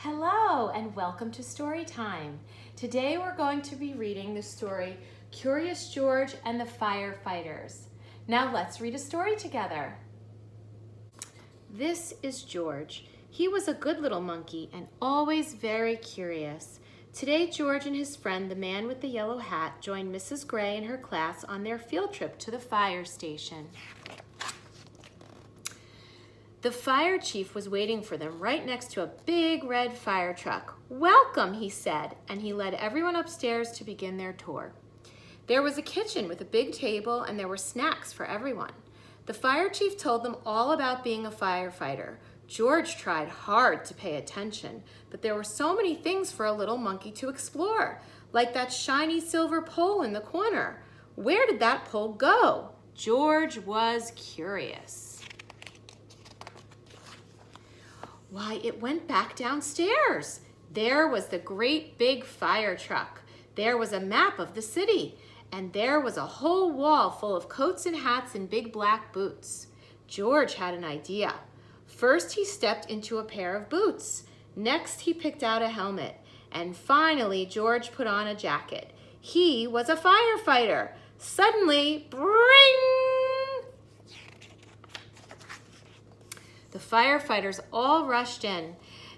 Hello and welcome to Storytime. Today we're going to be reading the story Curious George and the Firefighters. Now let's read a story together. This is George. He was a good little monkey and always very curious. Today George and his friend, the man with the yellow hat, joined Mrs. Gray and her class on their field trip to the fire station. The fire chief was waiting for them right next to a big red fire truck. "Welcome," he said, and he led everyone upstairs to begin their tour. There was a kitchen with a big table and there were snacks for everyone. The fire chief told them all about being a firefighter. George tried hard to pay attention, but there were so many things for a little monkey to explore, like that shiny silver pole in the corner. Where did that pole go? George was curious. Why, it went back downstairs. There was the great big fire truck. There was a map of the city. And there was a whole wall full of coats and hats and big black boots. George had an idea. First, he stepped into a pair of boots. Next, he picked out a helmet. And finally, George put on a jacket. He was a firefighter. Suddenly, bring! The firefighters all rushed in.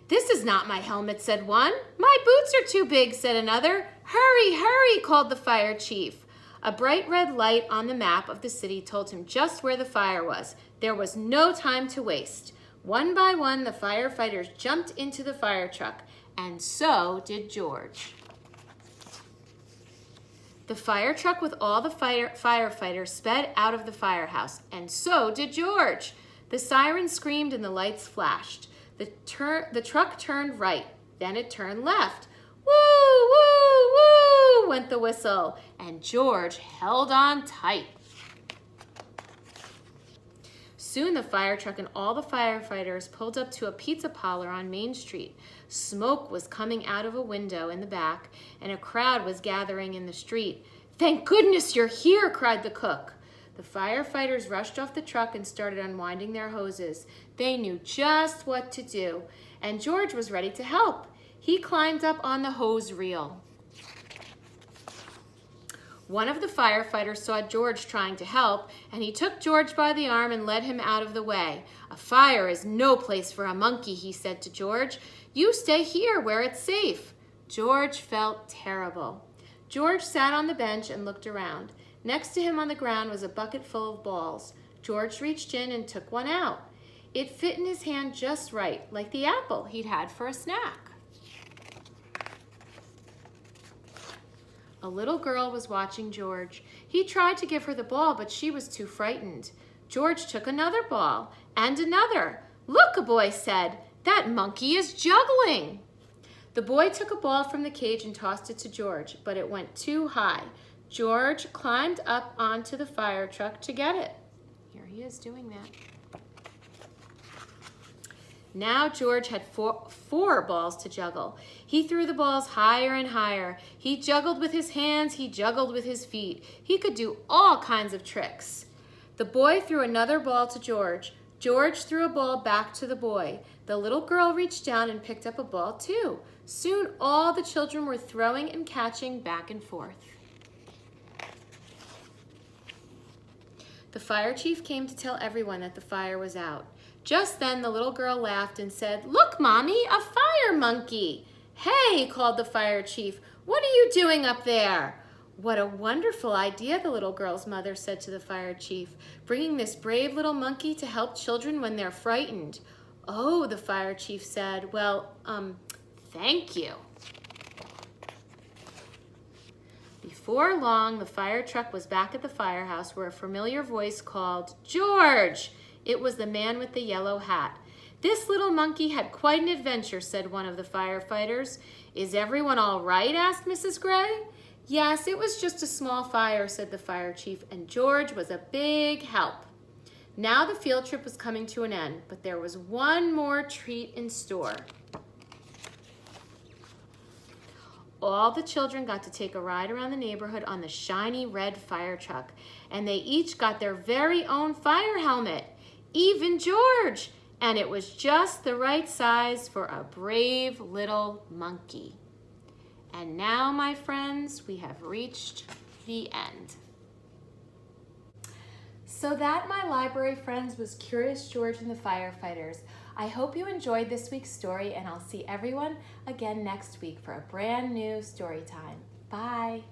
"This is not my helmet," said one. "My boots are too big," said another. "Hurry, hurry," called the fire chief. A bright red light on the map of the city told him just where the fire was. There was no time to waste. One by one, the firefighters jumped into the fire truck, and so did George. The fire truck with all the firefighters sped out of the firehouse, and so did George. The siren screamed and the lights flashed. The truck turned right, then it turned left. "Woo, woo, woo," went the whistle, and George held on tight. Soon the fire truck and all the firefighters pulled up to a pizza parlor on Main Street. Smoke was coming out of a window in the back, and a crowd was gathering in the street. "Thank goodness you're here," cried the cook. The firefighters rushed off the truck and started unwinding their hoses. They knew just what to do, and George was ready to help. He climbed up on the hose reel. One of the firefighters saw George trying to help, and he took George by the arm and led him out of the way. "A fire is no place for a monkey," he said to George. "You stay here where it's safe." George felt terrible. George sat on the bench and looked around. Next to him on the ground was a bucket full of balls. George reached in and took one out. It fit in his hand just right, like the apple he'd had for a snack. A little girl was watching George. He tried to give her the ball, but she was too frightened. George took another ball, and another. "Look," a boy said, "that monkey is juggling." The boy took a ball from the cage and tossed it to George, but it went too high. George climbed up onto the fire truck to get it. Here he is doing that. Now George had four balls to juggle. He threw the balls higher and higher. He juggled with his hands, he juggled with his feet. He could do all kinds of tricks. The boy threw another ball to George. George threw a ball back to the boy. The little girl reached down and picked up a ball too. Soon all the children were throwing and catching back and forth. The fire chief came to tell everyone that the fire was out. Just then the little girl laughed and said, "Look, Mommy, a fire monkey." "Hey," called the fire chief, "what are you doing up there?" "What a wonderful idea," the little girl's mother said to the fire chief, "bringing this brave little monkey to help children when they're frightened." "Oh," the fire chief said, "well, thank you." Before long, the fire truck was back at the firehouse where a familiar voice called, "George!" It was the man with the yellow hat. "This little monkey had quite an adventure," said one of the firefighters. "Is everyone all right?" asked Mrs. Gray. "Yes, it was just a small fire," said the fire chief, "and George was a big help." Now the field trip was coming to an end, but there was one more treat in store. All the children got to take a ride around the neighborhood on the shiny red fire truck, and they each got their very own fire helmet. Even George! and it was just the right size for a brave little monkey. And now, my friends, we have reached the end. So that, my library friends, was Curious George and the Firefighters. I hope you enjoyed this week's story, and I'll see everyone again next week for a brand new story time. Bye.